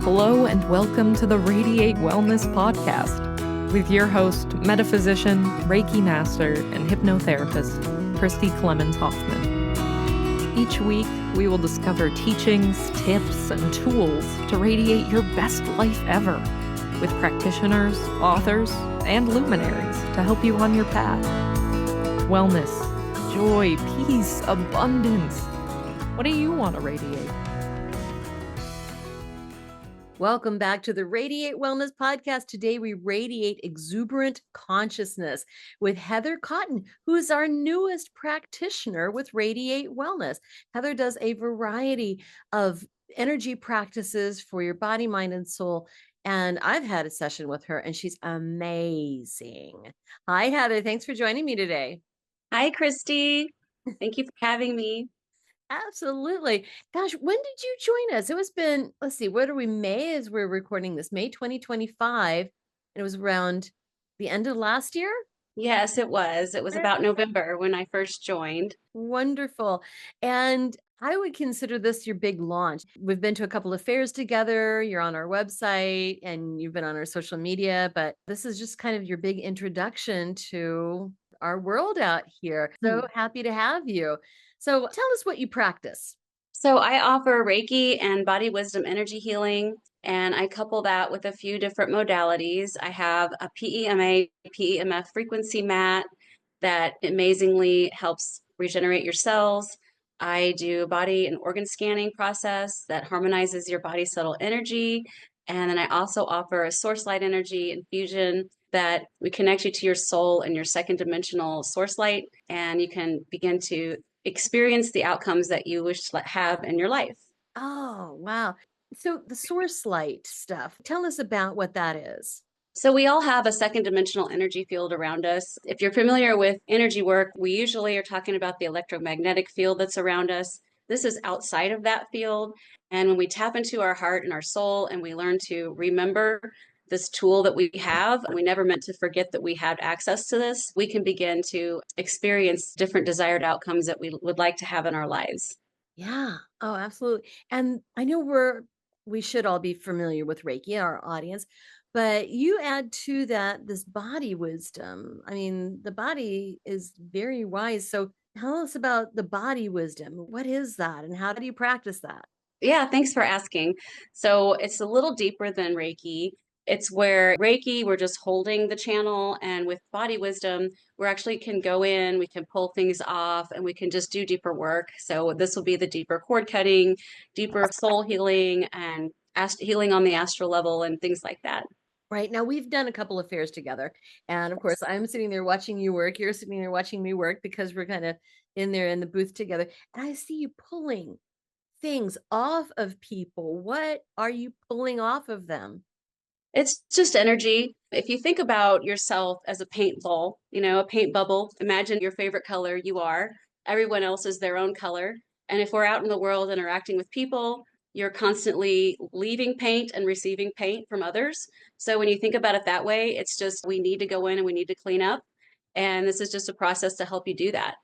Hello and welcome to the Radiate Wellness podcast with your host, metaphysician, Reiki master, and hypnotherapist, Christy Clemens Hoffman. Each week, we will discover teachings, tips, and tools to radiate your best life ever with practitioners, authors, and luminaries to help you on your path. Wellness, joy, peace, abundance. What do you want to radiate? Welcome back to the Radiate Wellness podcast. Today we radiate exuberant consciousness with Heather Cotten, who is our newest practitioner with Radiate Wellness. Heather does a variety of energy practices for your body, mind, and soul. And I've had a session with her and she's amazing. Hi, Heather. Thanks for joining me today. Hi, Christy. Thank you for having me. Absolutely. Gosh, when did you join us? It was been, let's see, what are we, May as we're recording this, May 2025. And it was around the end of last year? Yes, it was. It was about November when I first joined. Wonderful. And I would consider this your big launch. We've been to a couple of fairs together. You're on our website and you've been on our social media, but this is just kind of your big introduction to our world out here. So happy to have you. So tell us what you practice. So I offer Reiki and body wisdom energy healing, and I couple that with a few different modalities. I have a PEMA, PEMF frequency mat that amazingly helps regenerate your cells. I do a body and organ scanning process that harmonizes your body subtle energy. And then I also offer a source light energy infusion that we connect you to your soul and your second dimensional source light, and you can begin to experience the outcomes that you wish to have in your life. Oh, wow. So the source light stuff, tell us about what that is. So we all have a second dimensional energy field around us. If you're familiar with energy work, we usually are talking about the electromagnetic field that's around us. This is outside of that field. And when we tap into our heart and our soul and we learn to remember this tool that we have, we never meant to forget that we had access to this, we can begin to experience different desired outcomes that we would like to have in our lives. Yeah. Oh, absolutely. And I know we should all be familiar with Reiki, our audience, but you add to that this body wisdom. I mean, the body is very wise. So tell us about the body wisdom. What is that and how do you practice that? Yeah, thanks for asking. So it's a little deeper than Reiki. It's where Reiki, we're just holding the channel, and with body wisdom, we actually can go in, we can pull things off, and we can just do deeper work. So this will be the deeper cord cutting, deeper soul healing, and healing on the astral level, and things like that. Right. Now, we've done a couple of fairs together. And of course, I'm sitting there watching you work. You're sitting there watching me work because we're kind of in there in the booth together. And I see you pulling things off of people. What are you pulling off of them? It's just energy. If you think about yourself as a paint ball, a paint bubble, imagine your favorite color you are. Everyone else is their own color. And if we're out in the world interacting with people, you're constantly leaving paint and receiving paint from others. So when you think about it that way, it's just we need to go in and we need to clean up. And this is just a process to help you do that.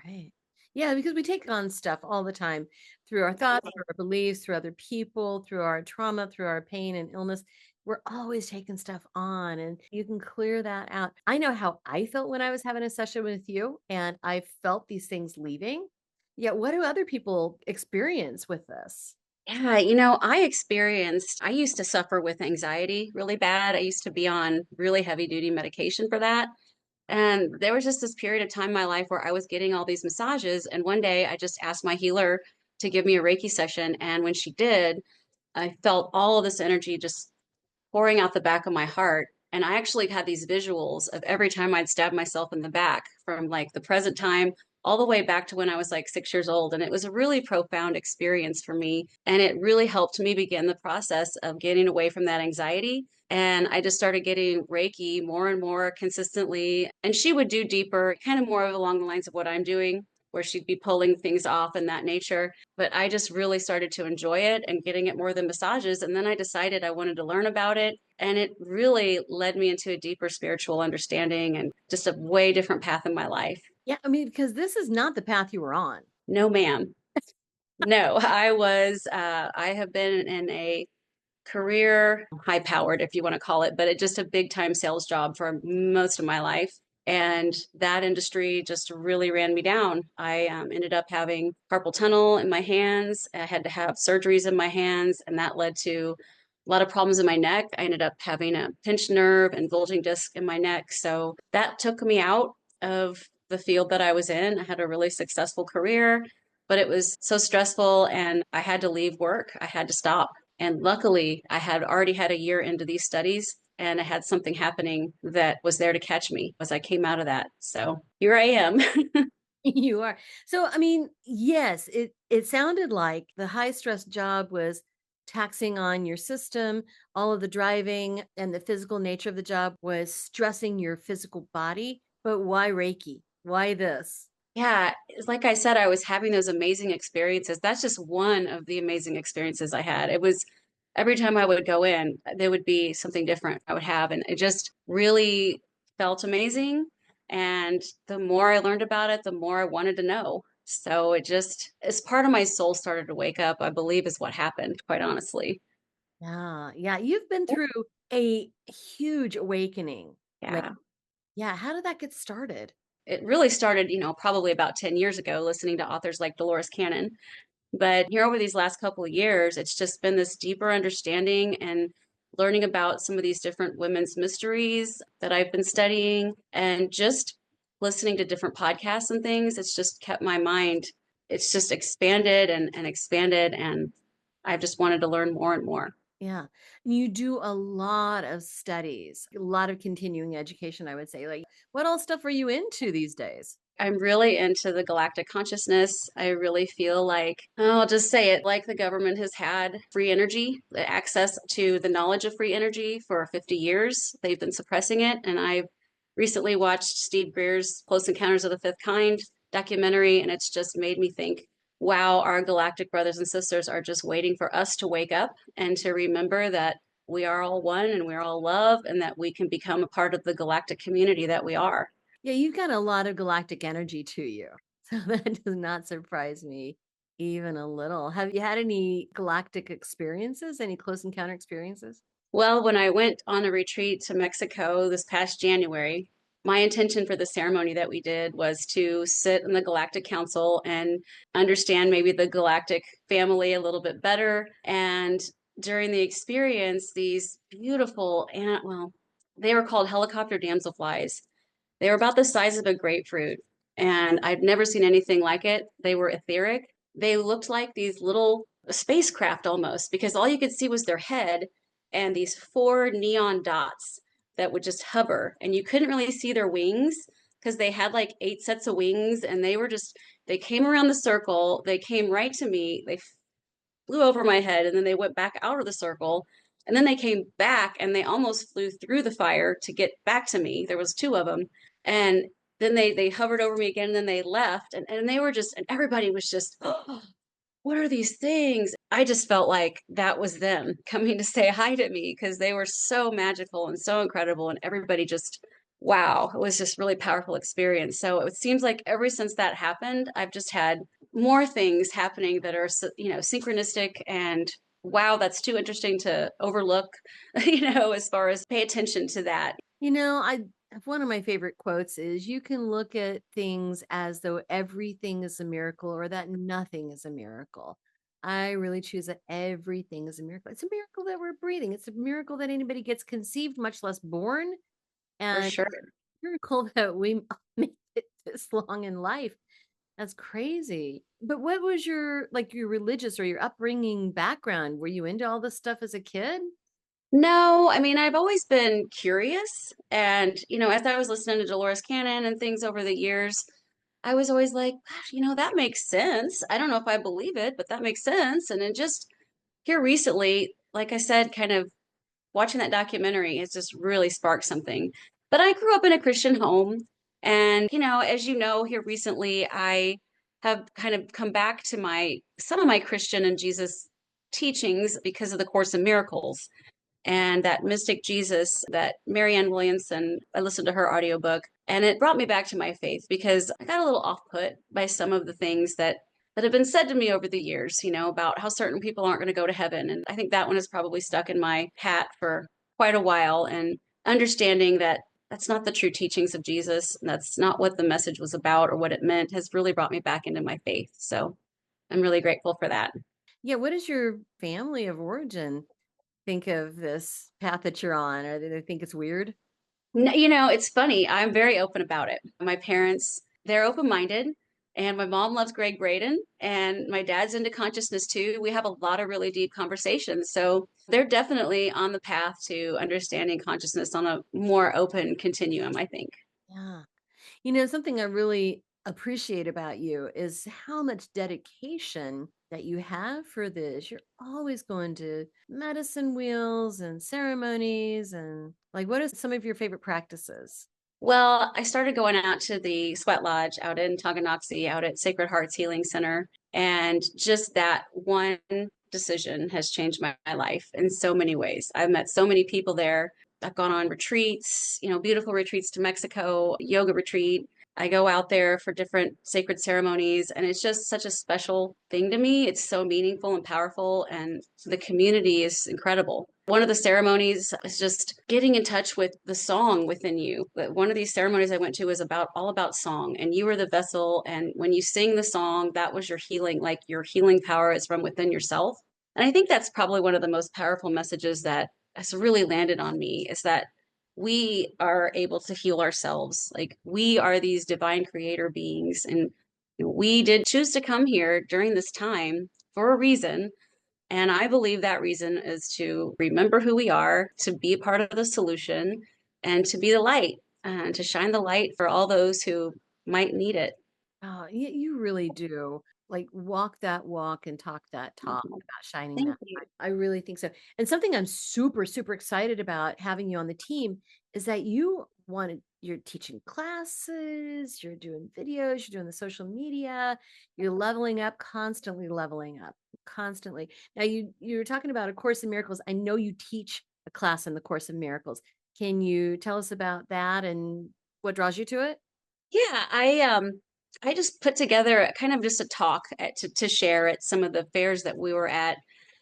Right. Yeah, because we take on stuff all the time through our thoughts, through our beliefs, through other people, through our trauma, through our pain and illness. We're always taking stuff on and you can clear that out. I know how I felt when I was having a session with you and I felt these things leaving. Yeah, what do other people experience with this? Yeah, I used to suffer with anxiety really bad. I used to be on really heavy duty medication for that. And there was just this period of time in my life where I was getting all these massages. And one day I just asked my healer to give me a Reiki session. And when she did, I felt all of this energy just pouring out the back of my heart. And I actually had these visuals of every time I'd stab myself in the back from like the present time all the way back to when I was like 6 years old. And it was a really profound experience for me. And it really helped me begin the process of getting away from that anxiety. And I just started getting Reiki more and more consistently. And she would do deeper, kind of more along the lines of what I'm doing, where she'd be pulling things off in that nature. But I just really started to enjoy it and getting it more than massages. And then I decided I wanted to learn about it. And it really led me into a deeper spiritual understanding and just a way different path in my life. Yeah, I mean, because this is not the path you were on. No, ma'am. No, I have been in a career, high powered, if you want to call it, but it just a big time sales job for most of my life. And that industry just really ran me down. I ended up having carpal tunnel in my hands. I had to have surgeries in my hands, and that led to a lot of problems in my neck. I ended up having a pinched nerve and bulging disc in my neck. So that took me out of the field that I was in. I had a really successful career, but it was so stressful and I had to leave work. I had to stop. And luckily, I had already had a year into these studies and I had something happening that was there to catch me as I came out of that. So here I am. You are. So, I mean, yes, it sounded like the high stress job was taxing on your system. All of the driving and the physical nature of the job was stressing your physical body. But why Reiki? Why this? Yeah, it's like I said, I was having those amazing experiences. That's just one of the amazing experiences I had. It was every time I would go in, there would be something different I would have. And it just really felt amazing. And the more I learned about it, the more I wanted to know. So it just, as part of my soul started to wake up, I believe is what happened, quite honestly. Yeah, yeah. You've been through a huge awakening. Yeah. Yeah. How did that get started? It really started, probably about 10 years ago, listening to authors like Dolores Cannon. But here over these last couple of years, it's just been this deeper understanding and learning about some of these different women's mysteries that I've been studying and just listening to different podcasts and things. It's just kept my mind, it's just expanded and expanded. And I've just wanted to learn more and more. Yeah. You do a lot of studies, a lot of continuing education, I would say. Like, what all stuff are you into these days? I'm really into the galactic consciousness. I really feel like, I'll just say it, like the government has had free energy, access to the knowledge of free energy for 50 years. They've been suppressing it. And I've recently watched Steve Greer's Close Encounters of the Fifth Kind documentary, and it's just made me think, wow, our galactic brothers and sisters are just waiting for us to wake up and to remember that we are all one and we're all love and that we can become a part of the galactic community that we are. Yeah, you've got a lot of galactic energy to you. So that does not surprise me even a little. Have you had any galactic experiences, any close encounter experiences? Well, when I went on a retreat to Mexico this past January, my intention for the ceremony that we did was to sit in the Galactic Council and understand maybe the galactic family a little bit better. And during the experience, these beautiful, well, they were called helicopter damselflies. They were about the size of a grapefruit, and I've never seen anything like it. They were etheric. They looked like these little spacecraft almost, because all you could see was their head and these four neon dots that would just hover, and you couldn't really see their wings because they had like 8 sets of wings, and they came around the circle, they came right to me, they flew over my head, and then they went back out of the circle, and then they came back and they almost flew through the fire to get back to me. There was two of them, and then they hovered over me again, and then they left, and they were just, and everybody was just, oh, what are these things? I just felt like that was them coming to say hi to me because they were so magical and so incredible, and everybody just, wow, it was just really powerful experience. So it seems like ever since that happened, I've just had more things happening that are, synchronistic, and wow, that's too interesting to overlook, as far as pay attention to that. I one of my favorite quotes is you can look at things as though everything is a miracle or that nothing is a miracle. I really choose that everything is a miracle. It's a miracle that we're breathing. It's a miracle that anybody gets conceived, much less born. For And sure. miracle that we made it this long in life. That's crazy. But what was your religious or your upbringing background? Were you into all this stuff as a kid? No, I mean, I've always been curious. And, as I was listening to Dolores Cannon and things over the years, I was always like, "Gosh, that makes sense. I don't know if I believe it, but that makes sense." And then just here recently, like I said, kind of watching that documentary has just really sparked something. But I grew up in a Christian home. And, as you know, here recently, I have kind of come back to some of my Christian and Jesus teachings because of the Course in Miracles and that mystic Jesus that Marianne Williamson, I listened to her audiobook, and it brought me back to my faith because I got a little off put by some of the things that that have been said to me over the years, about how certain people aren't going to go to heaven. And I think that one is probably stuck in my hat for quite a while. And understanding that that's not the true teachings of Jesus, and that's not what the message was about or what it meant, has really brought me back into my faith. So I'm really grateful for that. Yeah, what does your family of origin think of this path that you're on? Or do they think it's weird? No, it's funny. I'm very open about it. My parents, they're open-minded, and my mom loves Greg Braden, and my dad's into consciousness too. We have a lot of really deep conversations. So they're definitely on the path to understanding consciousness on a more open continuum, I think. Yeah. Something I really appreciate about you is how much dedication that you have for this. You're always going to medicine wheels and ceremonies and like what are some of your favorite practices? Well, I started going out to the Sweat Lodge out in Tonganoxie, out at Sacred Hearts Healing Center. And just that one decision has changed my life in so many ways. I've met so many people there. I've gone on retreats, beautiful retreats to Mexico, yoga retreat. I go out there for different sacred ceremonies, and it's just such a special thing to me. It's so meaningful and powerful, and the community is incredible. One of the ceremonies is just getting in touch with the song within you. But one of these ceremonies I went to was all about song, and you were the vessel. And when you sing the song, that was your healing, like your healing power is from within yourself. And I think that's probably one of the most powerful messages that has really landed on me, is that we are able to heal ourselves. Like, we are these divine creator beings, and we did choose to come here during this time for a reason. And I believe that reason is to remember who we are, to be a part of the solution, and to be the light, and to shine the light for all those who might need it. Oh, you really do. Like walk that walk and talk that talk Mhm. about shining Thank that you. light. I really think so. And something I'm super, super excited about having you on the team is that you're teaching classes, you're doing videos, you're doing the social media, you're leveling up, constantly leveling up, constantly. Now you're talking about A Course in Miracles. I know you teach a class in the Course in Miracles. Can you tell us about that and what draws you to it? Yeah, I just put together kind of just a talk to share at some of the fairs that we were at,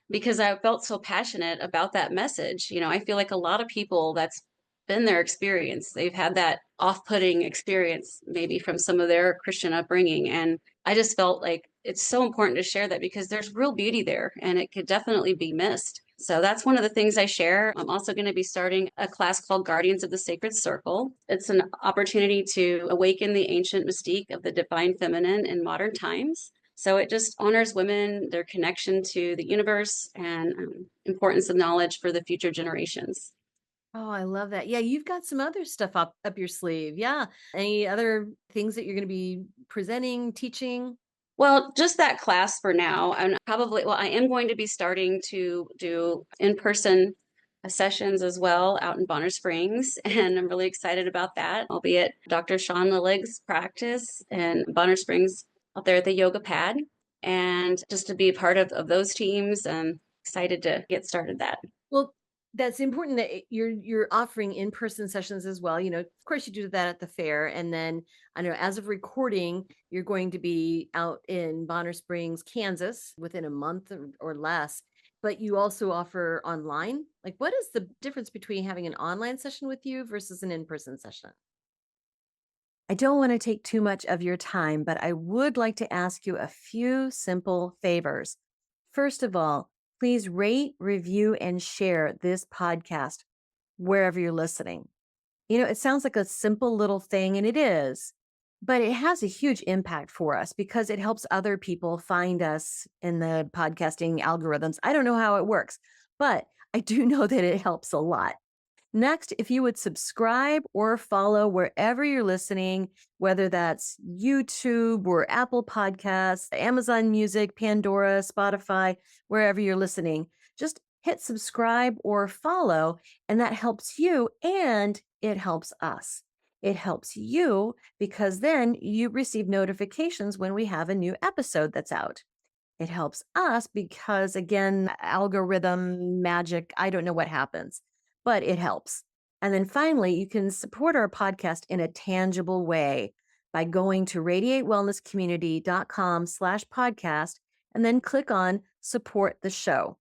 because I felt so passionate about that message. I feel like a lot of people, that's been their experience. They've had that off-putting experience maybe from some of their Christian upbringing, and I just felt like it's so important to share that, because there's real beauty there and it could definitely be missed. So that's one of the things I share. I'm also going to be starting a class called Guardians of the Sacred Circle. It's an opportunity to awaken the ancient mystique of the divine feminine in modern times. So it just honors women, their connection to the universe, and importance of knowledge for the future generations. Oh, I love that. Yeah, you've got some other stuff up your sleeve. Yeah. Any other things that you're going to be presenting, teaching? Well, just that class for now. And I am going to be starting to do in-person sessions as well out in Bonner Springs. And I'm really excited about that. I'll be at Dr. Sean Lillig's practice in Bonner Springs out there at the yoga pad. And just to be a part of those teams, I'm excited to get started that. Well, that's important that you're offering in-person sessions as well. Of course you do that at the fair. And then I know as of recording, you're going to be out in Bonner Springs, Kansas within a month or less. But you also offer online. Like, what is the difference between having an online session with you versus an in-person session? I don't want to take too much of your time, but I would like to ask you a few simple favors. First of all, please rate, review, and share this podcast wherever you're listening. It sounds like a simple little thing, and it is, but it has a huge impact for us because it helps other people find us in the podcasting algorithms. I don't know how it works, but I do know that it helps a lot. Next, if you would subscribe or follow wherever you're listening, whether that's YouTube or Apple Podcasts, Amazon Music, Pandora, Spotify, wherever you're listening, just hit subscribe or follow, and that helps you and it helps us. It helps you because then you receive notifications when we have a new episode that's out. It helps us because, again, algorithm magic, I don't know what happens, but it helps. And then finally, you can support our podcast in a tangible way. by going to radiatewellnesscommunity.com/podcast and then click on support the show.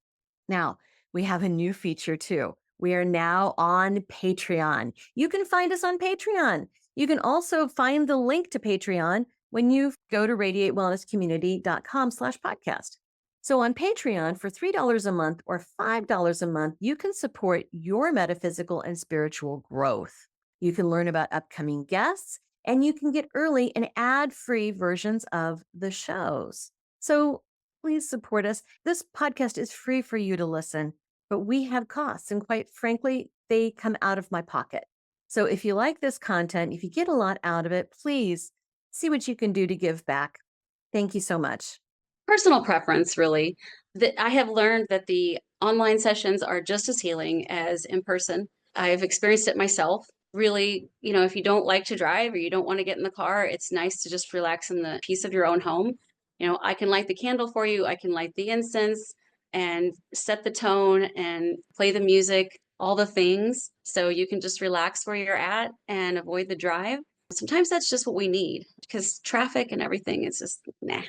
Now, we have a new feature too. We are now on Patreon. You can find us on Patreon. You can also find the link to Patreon when you go to radiatewellnesscommunity.com/podcast. So on Patreon for $3 a month or $5 a month, you can support your metaphysical and spiritual growth. You can learn about upcoming guests and you can get early and ad-free versions of the shows. So please support us. This podcast is free for you to listen, but we have costs. And quite frankly, they come out of my pocket. So if you like this content, if you get a lot out of it, please see what you can do to give back. Thank you so much. Personal preference, really. That I have learned that the online sessions are just as healing as in person. I've experienced it myself. Really, if you don't like to drive or you don't want to get in the car, it's nice to just relax in the peace of your own home. I can light the candle for you. I can light the incense and set the tone and play the music, all the things. So you can just relax where you're at and avoid the drive. Sometimes that's just what we need because traffic and everything, it's just nah.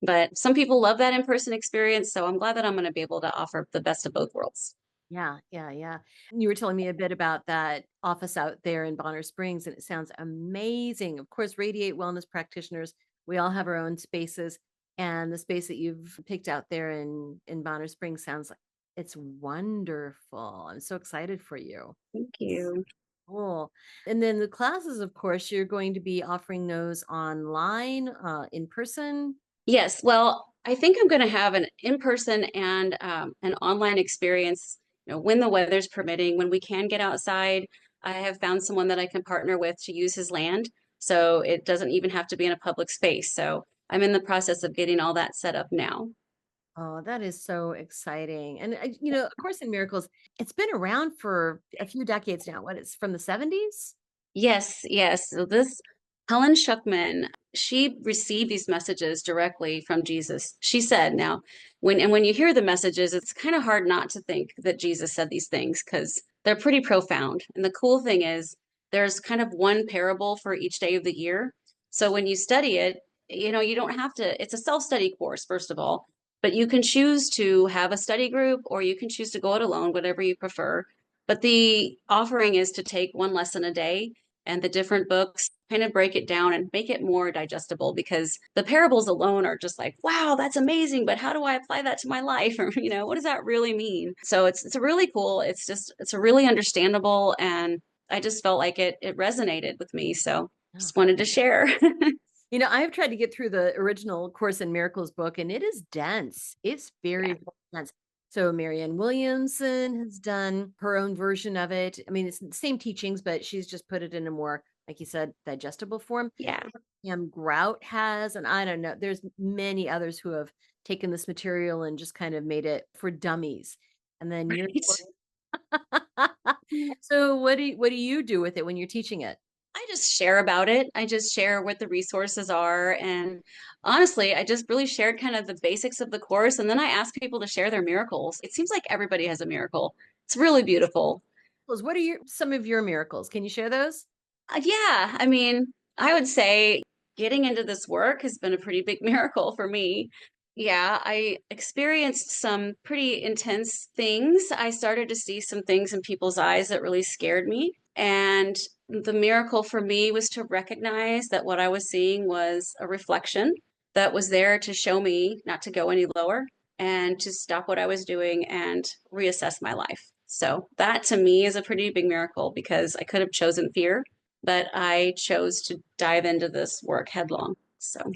But some people love that in-person experience. So I'm glad that I'm going to be able to offer the best of both worlds. Yeah. And you were telling me a bit about that office out there in Bonner Springs, and it sounds amazing. Of course, Radiate Wellness practitioners, we all have our own spaces, and the space that you've picked out there in Bonner Springs sounds like it's wonderful. I'm so excited for you. Thank you. Cool. And then the classes, of course, you're going to be offering those online, in person. Yes. Well, I think I'm going to have an in-person and an online experience, when the weather's permitting, when we can get outside. I have found someone that I can partner with to use his land. So it doesn't even have to be in a public space. So I'm in the process of getting all that set up now. Oh, that is so exciting. And, of course, in Miracles, it's been around for a few decades now. What, it's from the 70s? Yes. So this Helen Schuckman, she received these messages directly from Jesus. She said, now, when you hear the messages, it's kind of hard not to think that Jesus said these things because they're pretty profound. And the cool thing is, there's kind of one parable for each day of the year. So when you study it, you don't have to, it's a self-study course, first of all, but you can choose to have a study group or you can choose to go it alone, whatever you prefer. But the offering is to take one lesson a day, and the different books kind of break it down and make it more digestible because the parables alone are just like, wow, that's amazing, but how do I apply that to my life? Or, what does that really mean? So it's a really cool. It's a really understandable, and I just felt like it resonated with me. So Oh. just wanted to share. I've tried to get through the original Course in Miracles book, and it is dense. It's very, Yeah. very dense. So Marianne Williamson has done her own version of it. I mean, it's the same teachings, but she's just put it in a more, like you said, digestible form. Yeah. Grout has, and I don't know, there's many others who have taken this material and just kind of made it for dummies. And then you're so what do you do with it when you're teaching it? I just share about it. I just share what the resources are. And honestly, I just really shared kind of the basics of the course. And then I ask people to share their miracles. It seems like everybody has a miracle. It's really beautiful. What are some of your miracles? Can you share those? Yeah. I mean, I would say getting into this work has been a pretty big miracle for me. Yeah, I experienced some pretty intense things. I started to see some things in people's eyes that really scared me. And the miracle for me was to recognize that what I was seeing was a reflection that was there to show me not to go any lower and to stop what I was doing and reassess my life. So that to me is a pretty big miracle because I could have chosen fear, but I chose to dive into this work headlong. So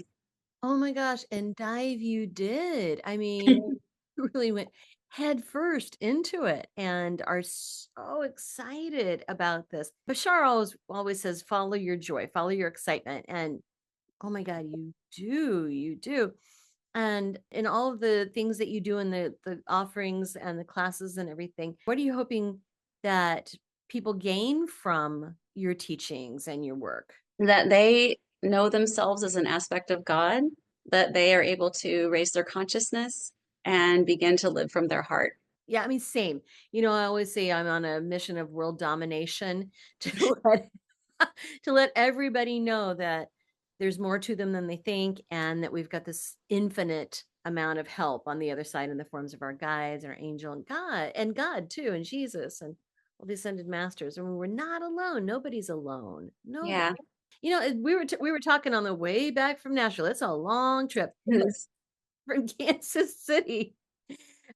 Oh my gosh, and dive you did. I mean, you really went head first into it and are so excited about this. Bashar always says, follow your joy, follow your excitement. And oh my God, you do. And in all of the things that you do in the offerings and the classes and everything, what are you hoping that people gain from your teachings and your work? that they know themselves as an aspect of God, that they are able to raise their consciousness and begin to live from their heart. Yeah, I mean, same. I always say I'm on a mission of world domination to let to let everybody know that there's more to them than they think, and that we've got this infinite amount of help on the other side in the forms of our guides and our angel and God too, and Jesus and all the ascended masters. And we're not alone. Nobody's alone. Nobody. Yeah. We were talking on the way back from Nashville. It's a long trip Yes. from Kansas City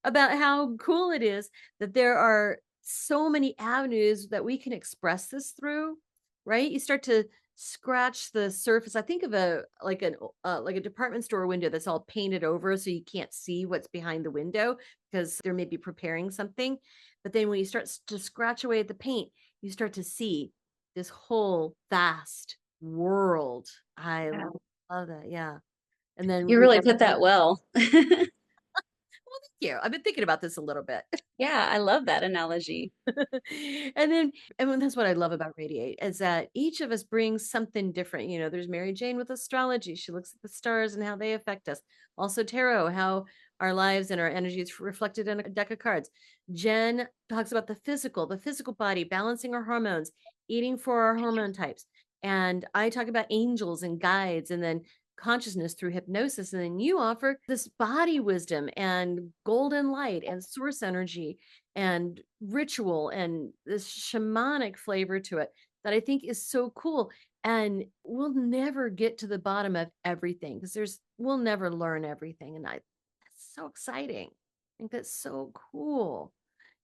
about how cool it is that there are so many avenues that we can express this through, right? You start to scratch the surface. I think of like a department store window that's all painted over so you can't see what's behind the window because they're maybe preparing something. But then when you start to scratch away at the paint, you start to see this whole vast world. I Yeah. love that. Yeah. And then You we really have put that well. well, thank you. I've been thinking about this a little bit. Yeah, I love that analogy. And that's what I love about Radiate is that each of us brings something different. There's Mary Jane with astrology. She looks at the stars and how they affect us. Also tarot, how our lives and our energy is reflected in a deck of cards. Jen talks about the physical body, balancing our hormones, eating for our hormone types. And I talk about angels and guides, and then consciousness through hypnosis. And then you offer this body wisdom and golden light and source energy and ritual and this shamanic flavor to it that I think is so cool. And we'll never get to the bottom of everything because we'll never learn everything. And that's so exciting. I think that's so cool.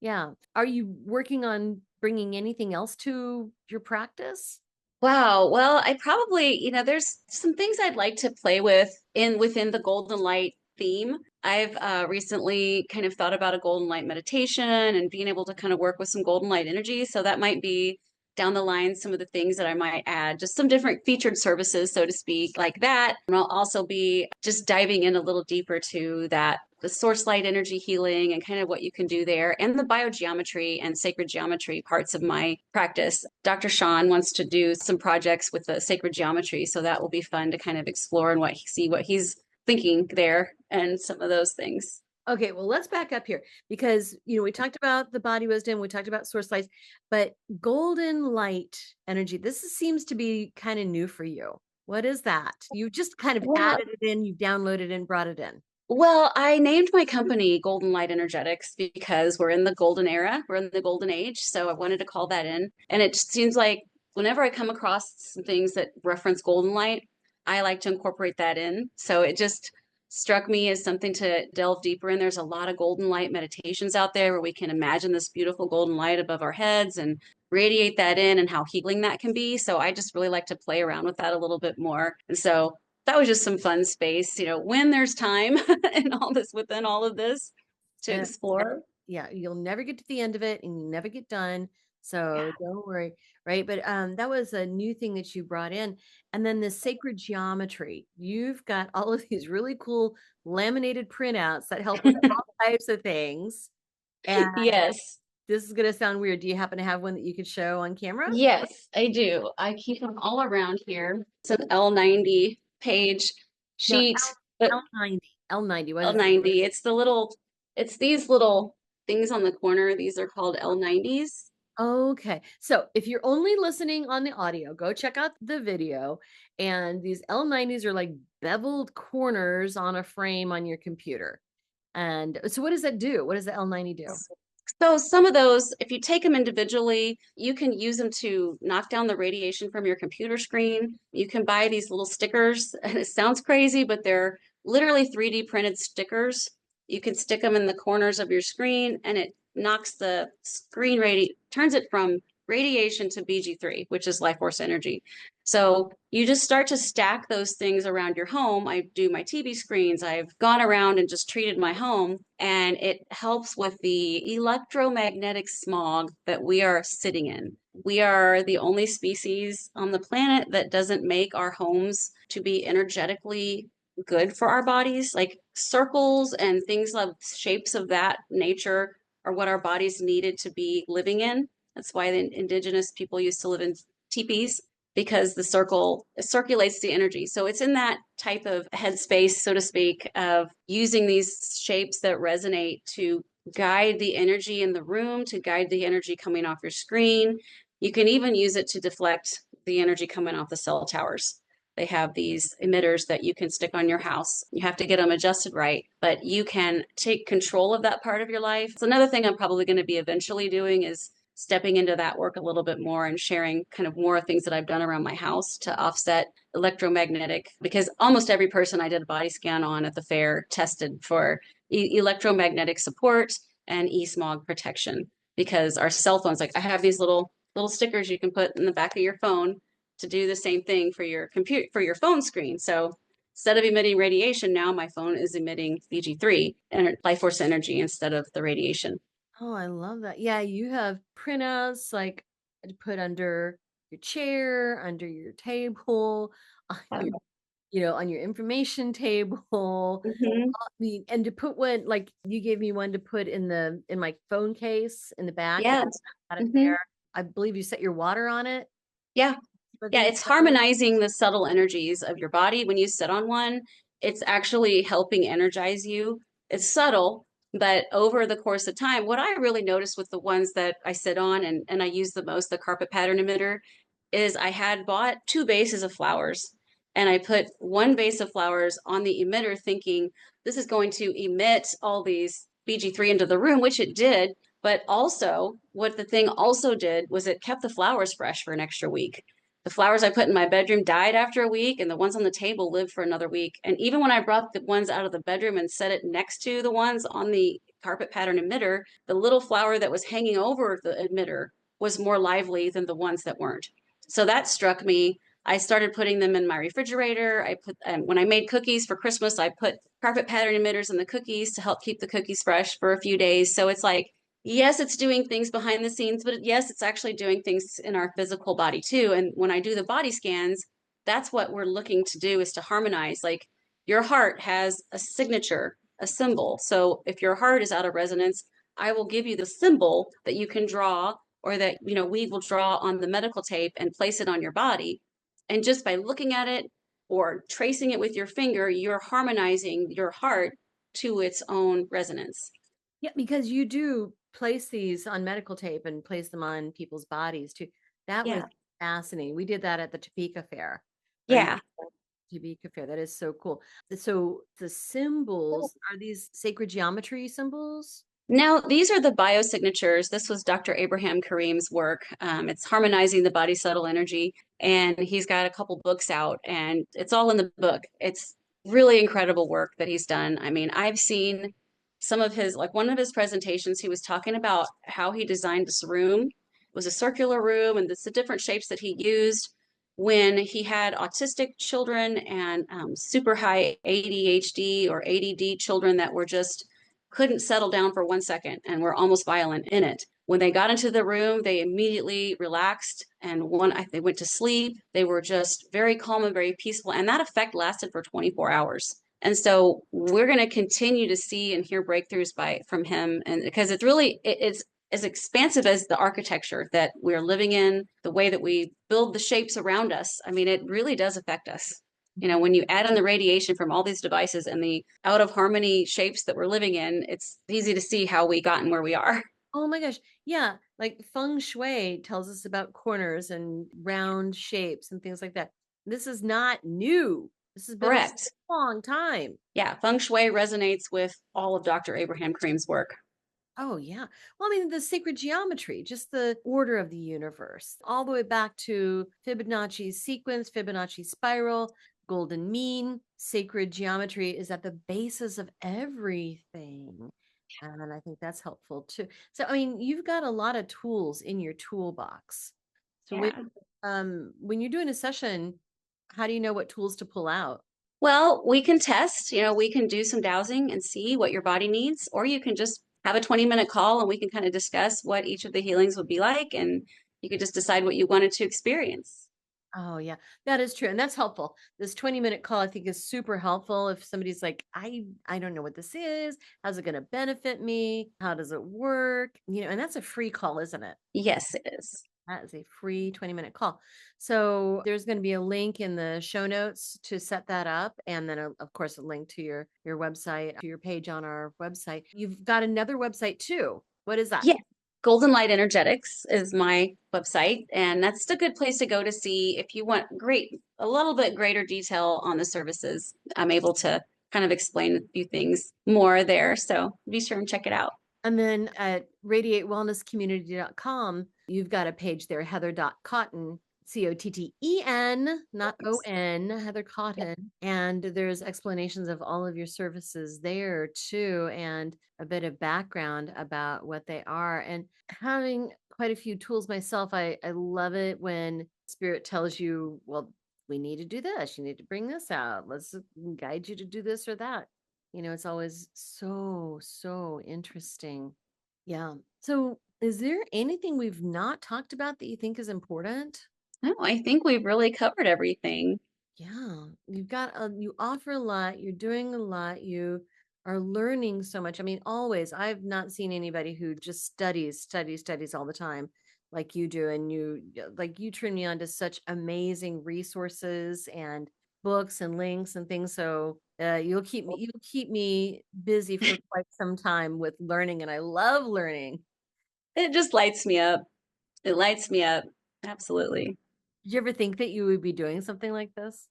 Yeah. Are you working on bringing anything else to your practice? Wow. Well, I probably, there's some things I'd like to play with within the golden light theme. I've recently kind of thought about a golden light meditation and being able to kind of work with some golden light energy. So that might be down the line some of the things that I might add, just some different featured services, so to speak, like that. And I'll also be just diving in a little deeper to that, the source light energy healing and kind of what you can do there, and the biogeometry and sacred geometry parts of my practice. Dr. Sean wants to do some projects with the sacred geometry, so that will be fun to kind of explore and see what he's thinking there and some of those things. Okay, well, let's back up here because, we talked about the body wisdom, we talked about source lights, but golden light energy, seems to be kind of new for you. What is that? You just kind of Well, added it in, you downloaded it and brought it in. Well, I named my company Golden Light Energetics because we're in the golden era, we're in the golden age. So I wanted to call that in. And it just seems like whenever I come across some things that reference golden light, I like to incorporate that in. So it just struck me as something to delve deeper in. There's a lot of golden light meditations out there where we can imagine this beautiful golden light above our heads and radiate that in and how healing that can be. So I just really like to play around with that a little bit more. And so that was just some fun space, when there's time and all this within all of this to explore. Yeah, you'll never get to the end of it and you never get done. So Yeah. don't worry. Right. But that was a new thing that you brought in. And then the sacred geometry. You've got all of these really cool laminated printouts that help with all types of things. And Yes. this is going to sound weird. Do you happen to have one that you could show on camera? Yes, I do. I keep them all around here. It's an L90 page No, sheet, but L90. L90. What is it? L90, it's these little things on the corner. These are called L90s. Okay. So if you're only listening on the audio, go check out the video. And these L90s are like beveled corners on a frame on your computer. And so what does that do? What does the L90 do? So some of those, if you take them individually, you can use them to knock down the radiation from your computer screen. You can buy these little stickers, and it sounds crazy, but they're literally 3D printed stickers. You can stick them in the corners of your screen, and it knocks the screen turns it from radiation to BG3, which is life force energy. So you just start to stack those things around your home. I do my TV screens. I've gone around and just treated my home, and it helps with the electromagnetic smog that we are sitting in. We are the only species on the planet that doesn't make our homes to be energetically good for our bodies. Like circles and things of shapes of that nature are what our bodies needed to be living in. That's why the indigenous people used to live in teepees, because the circle circulates the energy. So it's in that type of headspace, so to speak, of using these shapes that resonate to guide the energy in the room, to guide the energy coming off your screen. You can even use it to deflect the energy coming off the cell towers. they have these emitters that you can stick on your house. You have to get them adjusted right, but you can take control of that part of your life. So another thing I'm probably going to be eventually doing is stepping into that work a little bit more and sharing kind of more things that I've done around my house to offset electromagnetic, because almost every person I did a body scan on at the fair tested for electromagnetic support and e-smog protection, because our cell phones, like I have these little stickers you can put in the back of your phone to do the same thing for your computer, for your phone screen. So instead of emitting radiation, now my phone is emitting BG3 and life force energy instead of the radiation. Oh, I love that. Yeah, you have printouts like to put under your chair, under your table, on your, on your information table. Mm-hmm. I mean, and to put one, like you gave me one to put in my phone case in the back. Yes. Got it Mm-hmm. there. I believe you set your water on it. Yeah. For Yeah, things it's that way. harmonizing the subtle energies of your body. When you sit on one, it's actually helping energize you. It's subtle, but over the course of time, what I really noticed with the ones that I sit on and I use the most, the carpet pattern emitter, is I had bought two vases of flowers and I put one vase of flowers on the emitter thinking this is going to emit all these BG3 into the room, which it did. But also, what the thing also did was it kept the flowers fresh for an extra week. The flowers I put in my bedroom died after a week, and the ones on the table lived for another week. And even when I brought the ones out of the bedroom and set it next to the ones on the carpet pattern emitter, the little flower that was hanging over the emitter was more lively than the ones that weren't. So that struck me. I started putting them in my refrigerator. When I made cookies for Christmas, I put carpet pattern emitters in the cookies to help keep the cookies fresh for a few days. So it's like, yes, it's doing things behind the scenes, but yes, it's actually doing things in our physical body too. And when I do the body scans, that's what we're looking to do, is to harmonize. Like your heart has a signature, a symbol. So if your heart is out of resonance, I will give you the symbol that you can draw, or that, we will draw on the medical tape and place it on your body. And just by looking at it or tracing it with your finger, you're harmonizing your heart to its own resonance. Yeah, because you do place these on medical tape and place them on people's bodies too. That was Yeah. fascinating. We did that at the Topeka Fair. Or Yeah. Topeka Fair. That is so cool. So the symbols, are these sacred geometry symbols? Now, these are the biosignatures. This was Dr. Abraham Karim's work. It's harmonizing the body subtle energy, and he's got a couple books out, and it's all in the book. It's really incredible work that he's done. I mean, I've seen some of his, like one of his presentations, he was talking about how he designed this room. It was a circular room, and the different shapes that he used when he had autistic children and super high ADHD or ADD children that were just couldn't settle down for 1 second and were almost violent in it. When they got into the room, they immediately relaxed, and they went to sleep. They were just very calm and very peaceful, and that effect lasted for 24 hours. And so we're going to continue to see and hear breakthroughs from him, and because it's as expansive as the architecture that we're living in, the way that we build the shapes around us. I mean, it really does affect us. When you add in the radiation from all these devices and the out of harmony shapes that we're living in, it's easy to see how we gotten where we are. Oh my gosh. Yeah. Like feng shui tells us about corners and round shapes and things like that. This is not new. This has been a Correct. long time. Yeah, feng shui resonates with all of Dr. Abraham Karim's work. Oh, yeah. Well, I mean, the sacred geometry, just the order of the universe, all the way back to Fibonacci's sequence, Fibonacci's spiral, golden mean. Sacred geometry is at the basis of everything. And I think that's helpful too. So, I mean, you've got a lot of tools in your toolbox. So, Yeah. when you're doing a session, how do you know what tools to pull out? Well, we can test, we can do some dowsing and see what your body needs, or you can just have a 20-minute call and we can kind of discuss what each of the healings would be like, and you could just decide what you wanted to experience. Oh, yeah, that is true. And that's helpful. This 20-minute call, I think, is super helpful if somebody's like, I don't know what this is. How's it going to benefit me? How does it work? And that's a free call, isn't it? Yes, it is. That is a free 20-minute call. So there's going to be a link in the show notes to set that up. And then, of course, a link to your website, to your page on our website. You've got another website too. What is that? Yeah. Golden Light Energetics is my website, and that's a good place to go to see if you want a little bit greater detail on the services. I'm able to kind of explain a few things more there. So be sure and check it out. And then at radiatewellnesscommunity.com, you've got a page there, heather.cotten, Cotten, not O-N, Heather Cotten. And there's explanations of all of your services there too, and a bit of background about what they are. And having quite a few tools myself, I love it when Spirit tells you, well, we need to do this. You need to bring this out. Let's guide you to do this or that. It's always so interesting. Yeah. So, is there anything we've not talked about that you think is important? No, I think we've really covered everything. Yeah. You offer a lot, you're doing a lot, you are learning so much. I mean, always, I've not seen anybody who just studies all the time like you do. And you turn me on to such amazing resources and books and links and things. So you'll keep me busy for quite some time with learning, and I love learning. It just lights me up. It lights me up. Absolutely. Did you ever think that you would be doing something like this?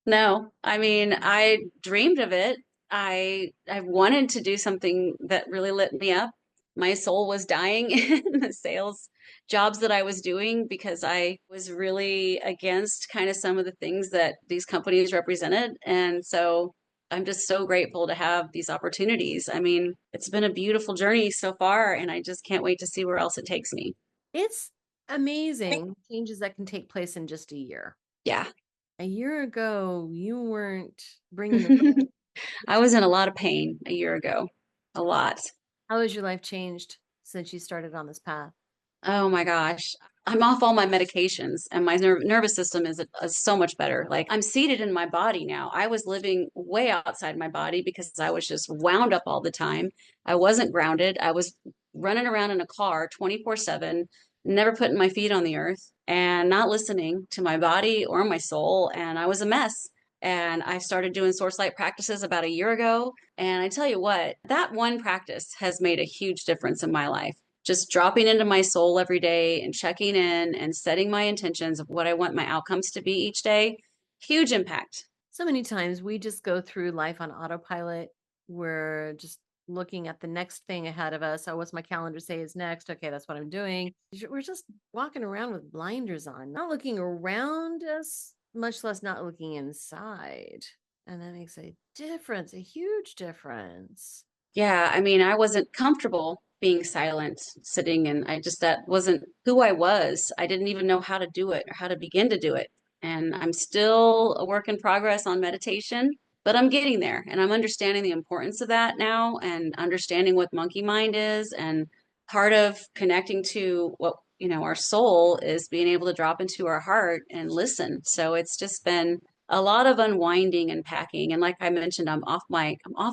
No, I mean, I dreamed of it. I wanted to do something that really lit me up. My soul was dying in the sales jobs that I was doing because I was really against kind of some of the things that these companies represented. And so I'm just so grateful to have these opportunities. I mean, it's been a beautiful journey so far, and I just can't wait to see where else it takes me. It's amazing changes that can take place in just a year. Yeah. A year ago, you weren't bringing the. I was in a lot of pain a year ago, a lot. How has your life changed since you started on this path? Oh my gosh. I'm off all my medications and my nervous system is so much better. Like I'm seated in my body now. I was living way outside my body because I was just wound up all the time. I wasn't grounded. I was running around in a car 24/7, never putting my feet on the earth and not listening to my body or my soul. And I was a mess. And I started doing source light practices about a year ago. And I tell you what, that one practice has made a huge difference in my life. Just dropping into my soul every day and checking in and setting my intentions of what I want my outcomes to be each day. Huge impact. So many times we just go through life on autopilot. We're just looking at the next thing ahead of us. Oh, what's my calendar say is next? Okay, that's what I'm doing. We're just walking around with blinders on, not looking around us, much less not looking inside. And that makes a difference, a huge difference. Yeah, I mean, I wasn't comfortable being silent, sitting, and that wasn't who I was. I didn't even know how to do it or how to begin to do it. And I'm still a work in progress on meditation, but I'm getting there and I'm understanding the importance of that now and understanding what monkey mind is. And part of connecting to what, our soul is being able to drop into our heart and listen. So it's just been a lot of unwinding and packing. And like I mentioned, I'm off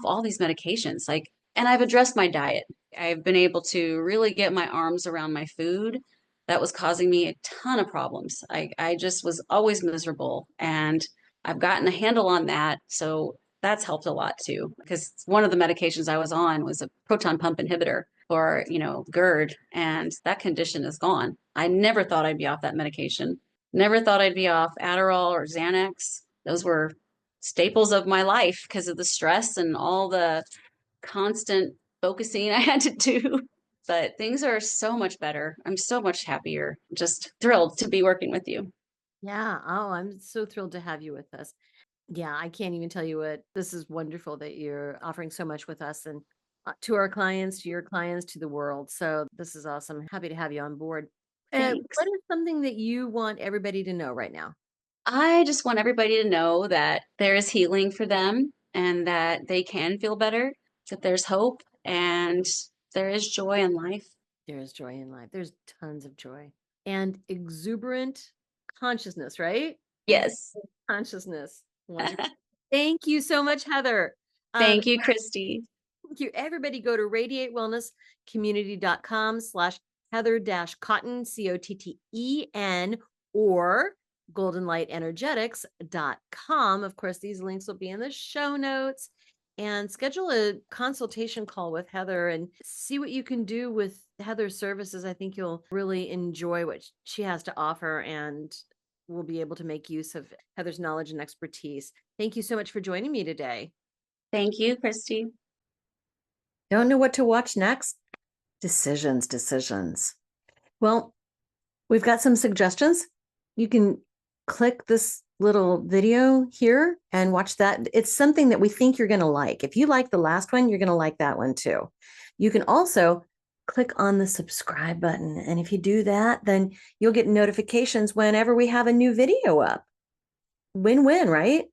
all these medications. Like, and I've addressed my diet. I've been able to really get my arms around my food that was causing me a ton of problems. I just was always miserable, and I've gotten a handle on that. So that's helped a lot too, because one of the medications I was on was a proton pump inhibitor for, GERD, and that condition is gone. I never thought I'd be off that medication. Never thought I'd be off Adderall or Xanax. Those were staples of my life because of the stress and all the constant focusing I had to do. But things are so much better. I'm so much happier. Just thrilled to be working with you. Yeah. Oh, I'm so thrilled to have you with us. Yeah, I can't even tell you what this is wonderful that you're offering so much with us and to our clients, to your clients, to the world. So this is awesome. Happy to have you on board. Thanks. What is something that you want everybody to know right now? I just want everybody to know that there is healing for them and that they can feel better, that there's hope and there is joy in life. There's joy in life. There's tons of joy and exuberant consciousness, right? Yes. Consciousness. Wonderful. Thank you so much, Heather. Thank you, Christy. Thank you. Everybody go to radiatewellnesscommunity.com/Heather-Cotten, Cotten, or goldenlightenergetics.com. Of course, these links will be in the show notes. and schedule a consultation call with Heather and see what you can do with Heather's services. I think you'll really enjoy what she has to offer and will be able to make use of Heather's knowledge and expertise. Thank you so much for joining me today. Thank you, Christy. Don't know what to watch next? Decisions. Well, we've got some suggestions. You can click this little video here and watch that. It's something that we think you're going to like. If you like the last one, you're going to like that one too. You can also click on the subscribe button. And if you do that, then you'll get notifications whenever we have a new video up. Win-win, right?